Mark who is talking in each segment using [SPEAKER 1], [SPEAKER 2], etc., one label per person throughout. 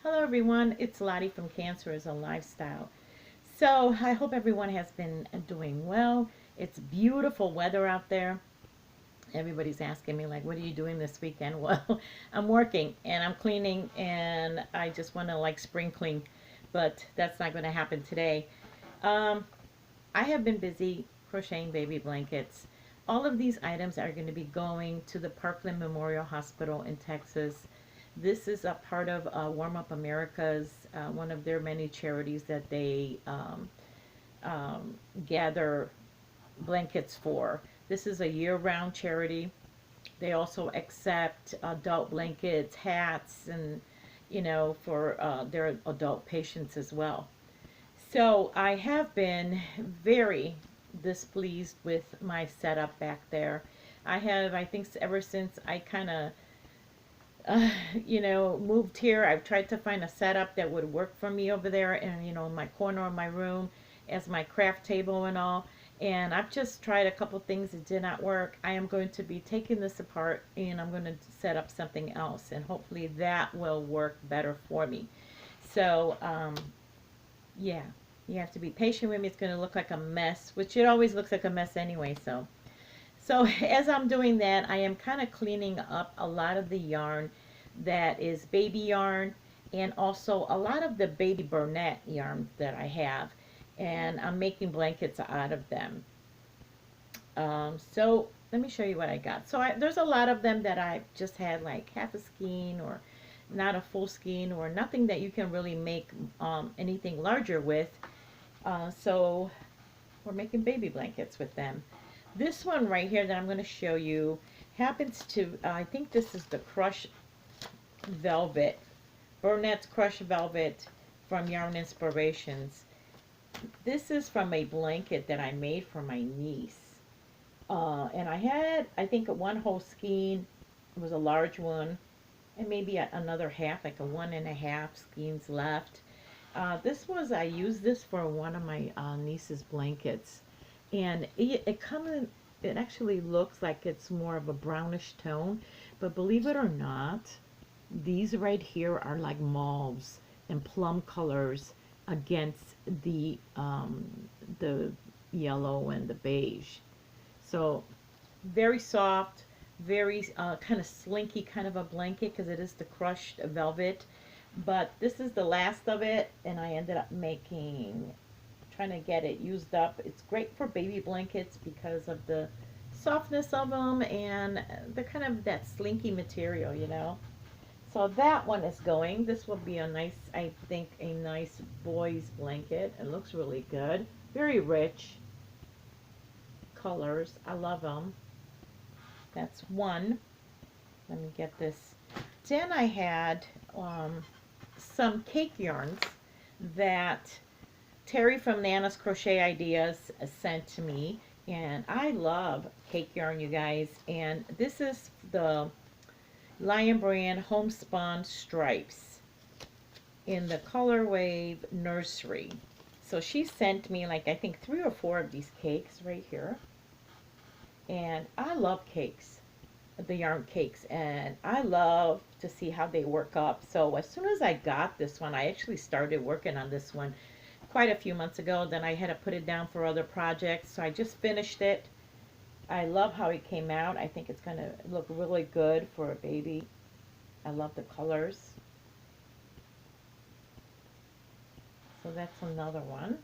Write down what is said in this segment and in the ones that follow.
[SPEAKER 1] Hello everyone, it's Lottie from Cancer is a Lifestyle. So I hope everyone has been doing well. It's beautiful weather out there. Everybody's asking me like, what are you doing this weekend? Well, I'm working and I'm cleaning and I just want to like spring clean, but that's not going to happen today. Um, I have been busy crocheting baby blankets. All of these items are going to be going to the Parkland Memorial Hospital in Texas. This is a part of Warm Up America's, one of their many charities that they um, gather blankets for. This is a year-round charity. They also accept adult blankets, hats, and for their adult patients as well. So I have been very displeased with my setup back there. I think, ever since I kind of, moved here, I've tried to find a setup that would work for me over there and, in my corner of my room as my craft table and all. And I've just tried a couple things that did not work. I am going to be taking this apart and I'm going to set up something else. And hopefully that will work better for me. So, yeah, you have to be patient with me. It's going to look like a mess, which it always looks like a mess anyway. So as I'm doing that, I am kind of cleaning up a lot of the yarn that is baby yarn and also a lot of the baby Burnett yarn that I have. And I'm making blankets out of them. So let me show you what I got. So there's a lot of them that I just had like half a skein or not a full skein or nothing that you can really make anything larger with. So we're making baby blankets with them. This one right here that I'm going to show you happens to, I think this is the Crush Velvet, Burnett's Crush Velvet from Yarn Inspirations. This is from a blanket that I made for my niece. And I had, I think, one whole skein. It was a large one. And maybe another half, like a 1.5 skeins left. I used this for one of my niece's blankets. And it actually looks like it's more of a brownish tone. But believe it or not, these right here are like mauves and plum colors against the yellow and the beige. So very soft, very kind of slinky kind of a blanket because it is the crushed velvet. But this is the last of it, and I ended up trying to get it used up. It's great for baby blankets because of the softness of them and the kind of that slinky material. So that one is going. This will be a nice, I think, a nice boy's blanket. It looks really good. Very rich colors. I love them. That's one. Let me get this. Then I had some cake yarns that Terry from Nana's Crochet Ideas sent to me. And I love cake yarn, you guys. And this is the Lion Brand Homespun Stripes in the Color Wave Nursery. So she sent me like I think 3 or 4 of these cakes right here. And I love cakes, the yarn cakes, and I love to see how they work up. So as soon as I got this one, I actually started working on this one quite a few months ago. Then I had to put it down for other projects. So I just finished it. I love how it came out. I think it's going to look really good for a baby. I love the colors. So that's another one.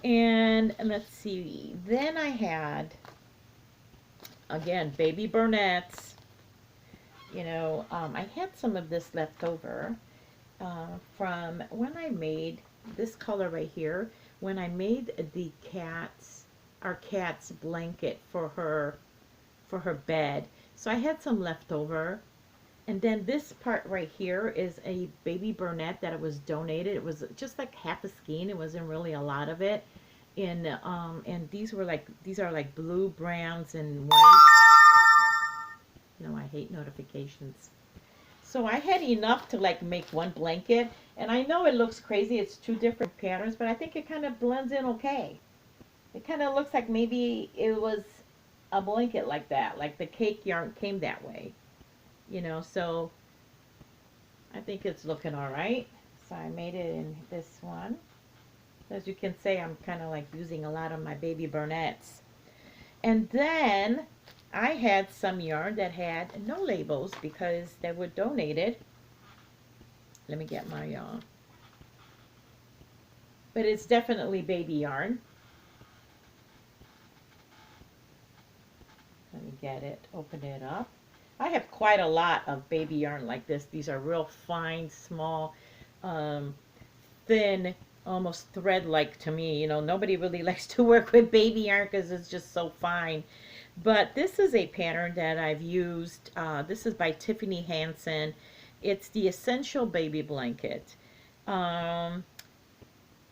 [SPEAKER 1] And let's see. Then I had, again, baby Burnett's. I had some of this left over from when I made this color right here. When I made our cat's blanket for her bed. So I had some left over. And then this part right here is a baby Burnett that it was donated. It was just like half a skein. It wasn't really a lot of it. And these are like blue, browns, and white. No, I hate notifications. So I had enough to like make one blanket. And I know it looks crazy. It's 2 different patterns, but I think it kind of blends in okay. It kind of looks like maybe it was a blanket like that. Like the cake yarn came that way. So I think it's looking all right. So I made it in this one. As you can see, I'm kind of like using a lot of my baby burnettes. And then I had some yarn that had no labels because they were donated. Let me get my yarn. But it's definitely baby yarn. Let me get it, open it up. I have quite a lot of baby yarn like this. These are real fine, small, thin, almost thread-like to me. You know, nobody really likes to work with baby yarn because it's just so fine. But this is a pattern that I've used. This is by Tiffany Hansen. It's the Essential Baby Blanket. I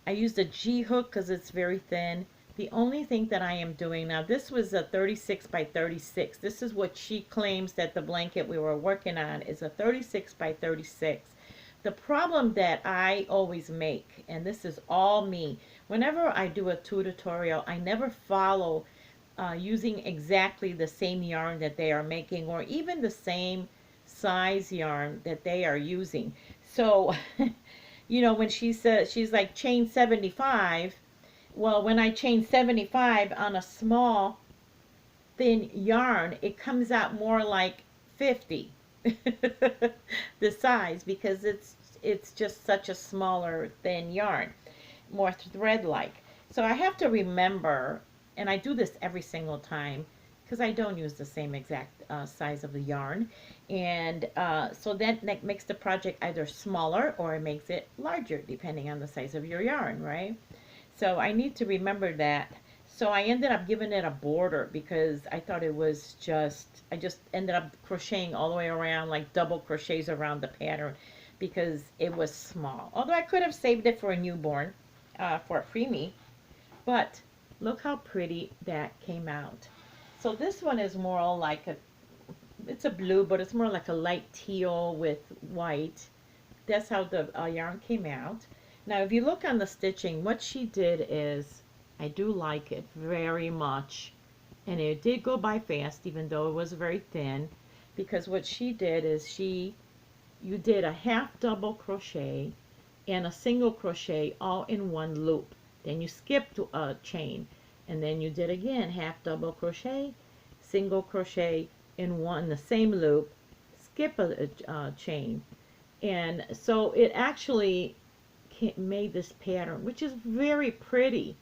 [SPEAKER 1] used a G hook because it's very thin. The only thing that I am doing now, this was a 36 by 36. This is what she claims that the blanket we were working on is a 36 by 36. The problem that I always make, and this is all me, whenever I do a tutorial, I never follow using exactly the same yarn that they are making or even the same size yarn that they are using. So, you know, when she says, she's like chain 75, well, when I chain 75 on a small thin yarn, it comes out more like 50 the size because it's just such a smaller thin yarn, more thread like. So I have to remember, and I do this every single time because I don't use the same exact size of the yarn, and so that makes the project either smaller or it makes it larger depending on the size of your yarn, right? So I need to remember that. So I ended up giving it a border because I thought it was I just ended up crocheting all the way around, like double crochets around the pattern because it was small. Although I could have saved it for a newborn, for a preemie. But look how pretty that came out. So this one is more like it's a blue, but it's more like a light teal with white. That's how the yarn came out. Now, if you look on the stitching, what she did is, I do like it very much. And it did go by fast, even though it was very thin. Because what she did is you did a half double crochet and a single crochet all in one loop. Then you skipped a chain. And then you did again half double crochet, single crochet in the same loop, skip a chain. And so it actually made this pattern, which is very pretty.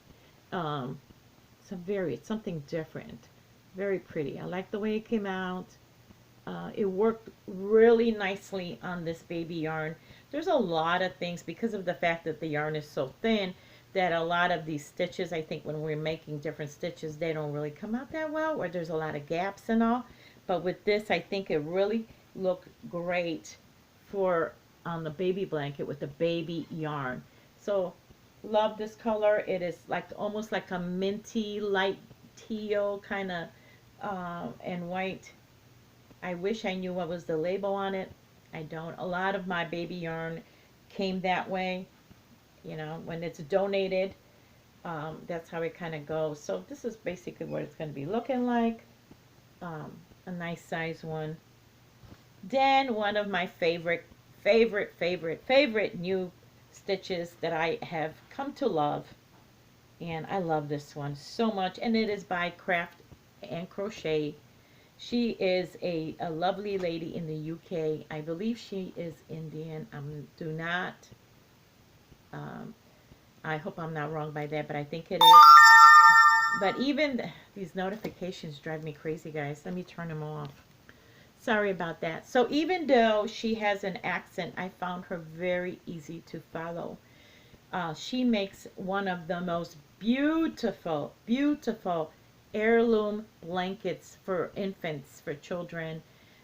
[SPEAKER 1] It's something different. Very pretty. I like the way it came out. It worked really nicely on this baby yarn. There's a lot of things because of the fact that the yarn is so thin that a lot of these stitches, I think when we're making different stitches, they don't really come out that well, or there's a lot of gaps and all. But with this, I think it really looked great for on the baby blanket with the baby yarn. So love this color. It is like almost like a minty light teal kind of and white. I wish I knew what was the label on it. I don't. A lot of my baby yarn came that way. You know, when it's donated, that's how it kind of goes. So this is basically what it's going to be looking like. A nice size one. Then one of my favorite new stitches that I have come to love, and I love this one so much, and it is by Craft and Crochet. She is a lovely lady in the UK. I believe she is Indian. I hope I'm not wrong by that, but I think it is. But even these notifications drive me crazy, guys. Let me turn them off. Sorry about that. So even though she has an accent, I found her very easy to follow. She makes one of the most beautiful heirloom blankets for infants, for children.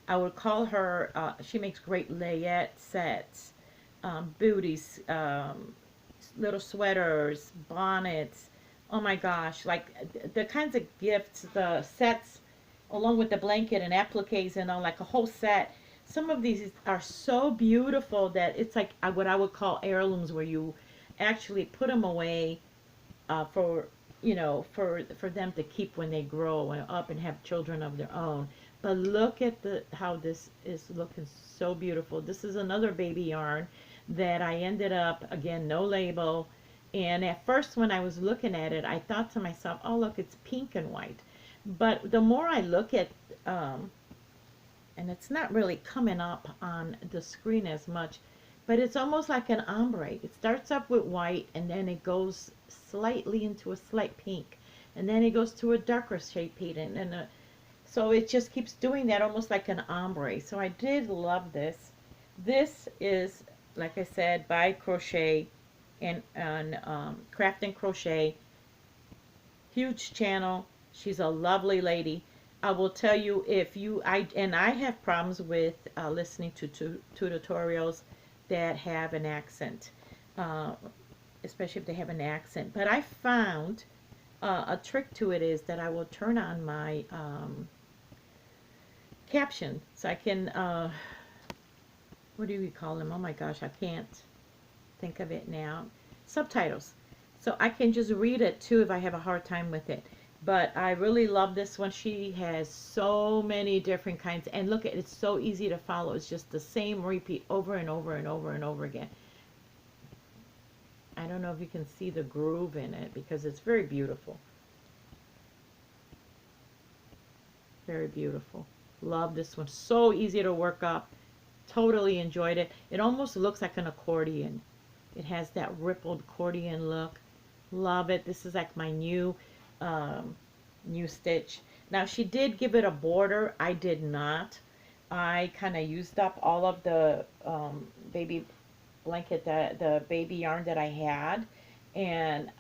[SPEAKER 1] I would call her, she makes great layette sets, booties, little sweaters, bonnets. Oh my gosh, like the kinds of gifts, the sets along with the blanket and appliques and all, like a whole set. Some of these are so beautiful that it's like what I would call heirlooms, where you actually put them away for them to keep when they grow up and have children of their own. But look at how this is looking so beautiful. This is another baby yarn that I ended up, again, no label. And at first when I was looking at it, I thought to myself, oh look, it's pink and white. But the more I look at, and it's not really coming up on the screen as much, but it's almost like an ombre. It starts up with white and then it goes slightly into a slight pink. And then it goes to a darker shade pink, and so it just keeps doing that, almost like an ombre. So I did love this. This is, like I said, by Crochet and Craft and Crochet. Huge channel. She's a lovely lady. I will tell you, if you, I have problems with listening to tutorials that have an accent, especially if they have an accent. But I found a trick to it is that I will turn on my caption, so I can, what do we call them? Oh my gosh, I can't think of it now. Subtitles. So I can just read it too if I have a hard time with it. But I really love this one. She has so many different kinds. And look at it, it's so easy to follow. It's just the same repeat over and over and over and over again. I don't know if you can see the groove in it because it's very beautiful. Very beautiful. Love this one. So easy to work up. Totally enjoyed it. It almost looks like an accordion. It has that rippled accordion look. Love it. This is like my new stitch. Now she did give it a border. I did not. I kind of used up all of the baby blanket, the baby yarn that I had, and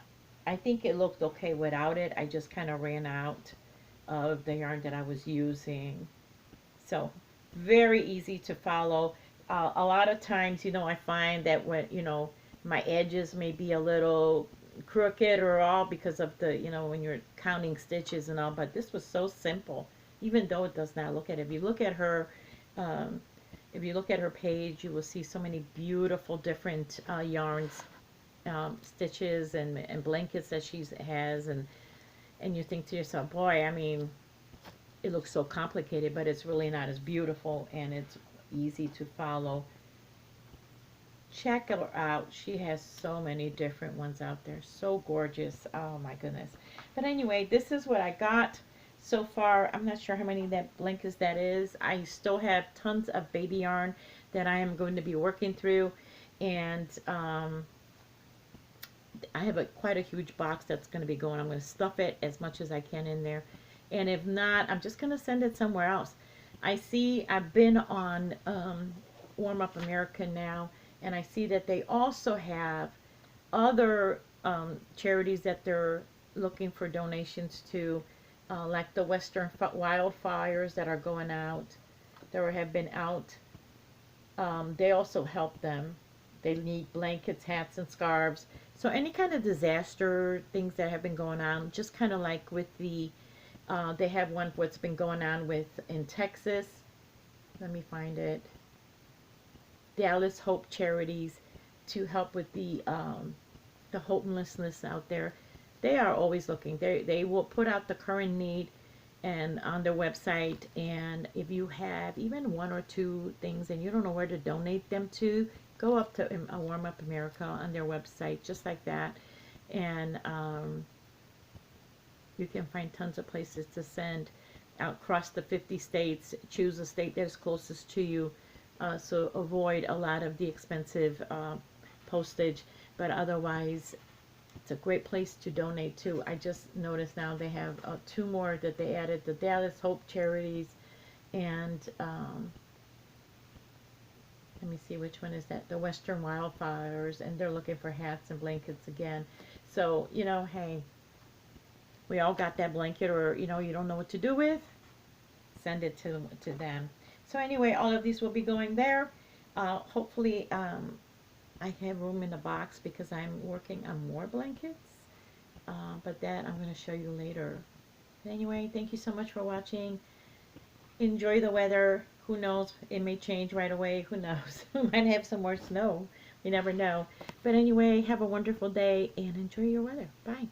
[SPEAKER 1] I think it looked okay without it. I just kind of ran out of the yarn that I was using. So very easy to follow. A lot of times, I find that when, my edges may be a little crooked or all because of the, when you're counting stitches and all, but this was so simple, even though it does not look at it. If you look at her, page, you will see so many beautiful different yarns, stitches and blankets that she has, and you think to yourself, boy, I mean, it looks so complicated, but it's really not. It's beautiful and it's easy to follow. Check her out. She has so many different ones out there. So gorgeous. Oh my goodness. But anyway, this is what I got so far. I'm not sure how many blankets that is. I still have tons of baby yarn that I am going to be working through, and I have quite a huge box that's going to be going. I'm going to stuff it as much as I can in there, and if not, I'm just going to send it somewhere else. I've been on Warm Up America now, and I see that they also have other charities that they're looking for donations to, like the Western wildfires that are going out, that have been out. They also help them. They need blankets, hats, and scarves. So any kind of disaster things that have been going on, just kind of like with the, they have one what's been going on in Texas. Let me find it. Dallas Hope Charities, to help with the homelessness out there. They are always looking. They will put out the current need and on their website, and if you have even one or two things and you don't know where to donate them to, go up to Warm Up America on their website, just like that, and you can find tons of places to send out across the 50 states. Choose a state that is closest to you, so avoid a lot of the expensive postage, but otherwise it's a great place to donate to. I just noticed now they have two more that they added, the Dallas Hope Charities, and let me see, which one is that? The Western Wildfires, and they're looking for hats and blankets again. So, hey, we all got that blanket, or, you don't know what to do with, send it to them. So anyway, all of these will be going there. Hopefully, I have room in the box because I'm working on more blankets. But that I'm going to show you later. But anyway, thank you so much for watching. Enjoy the weather. Who knows? It may change right away. Who knows? We might have some more snow. You never know. But anyway, have a wonderful day and enjoy your weather. Bye.